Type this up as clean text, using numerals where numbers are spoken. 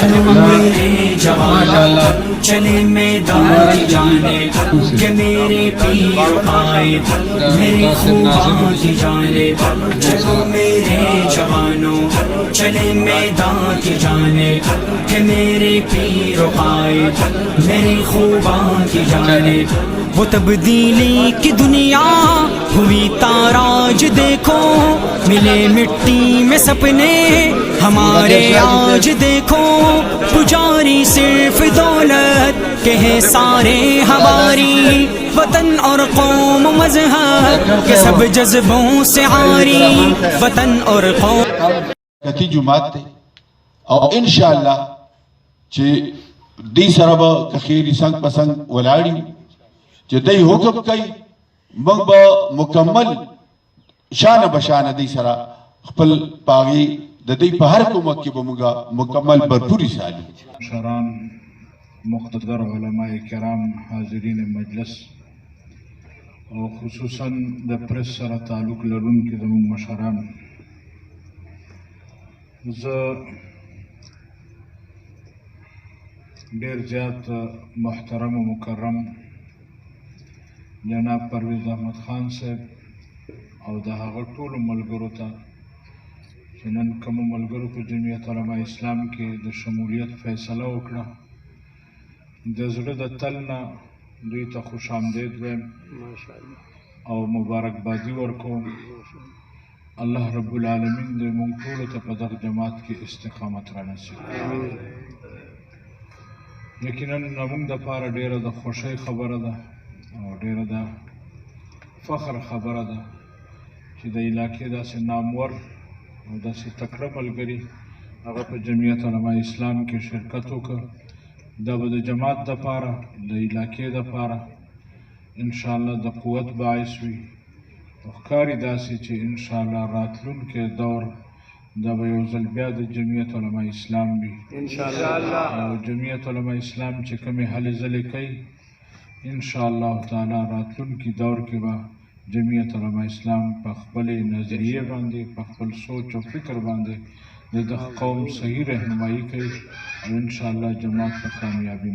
چلو میرے جوان چلے میدان کی جانب کہ میرے پیر قائد میرے خوباں کی جانب چلو میرے جوانوں چلے میدان کی جانب کہ میرے پیر قائد میرے خوباں کی جانب وہ تبدیلی کی دنیا ہوئی تاراج دیکھو ملے مٹی میں سپنے ہمارے آج دیکھو پجاری صرف دولت کے ہیں سارے ہماری وطن اور قوم مذہب کے سب جذبوں سے عاری وطن اور قوم کتی جماعت تے او انشاءاللہ چی دی سربا کخیری سنگ پسنگ ولاڑی چی دی حکم کئی منگ با مکمل شان بشان دی سرا خپل پاغی دی پہر کو مکی بمگا مکمل برپوری سالی شران مقتدر علماء کرام حاضرین مجلس اور خصوصاً دا پریس سر تعلق لرون کی زمون مشران دیر زیاد محترم و مکرم جناب پرویز احمد خان صاحب او دا هغه ټولو ملګرو ته چې نن کومو ملګرو په جمعیت علماء اسلام کې د شمولیت فیصله وکړه د زړه د تل نه دوی ته خوش آمدید وایم او مبارکبادي ورکوم الله رب العالمین د موږ ټولو ته په دغه جماعت کې استقامت را نصیب یقینا زموږ دپاره ډېره د خوښۍ خبره ده او ډېره د فخر خبره ده چې د علاقې داسې نامور او داسې تکړه ملګري هغه په جمعیت علماء اسلام کې شرکت وکړه دا به د جماعت دپاره د علاقې دپاره انشاءالله د قوت باعث وي او ښکاري داسې چې انشاءالله راتلونکی دور دا به یو ځل بیا د جمعیت علماء اسلام وي او جمعیت علماء اسلام چې کومې هلې ځلې کوي انشاءالله تعالی راتلونکي دور کې به جمعیت علماء اسلام په خپلې نظریې باندې په خپل سوچ او فکر باندې د دغه قوم صحیح رهنمایي کوي او انشاءالله جماعت په کامیابي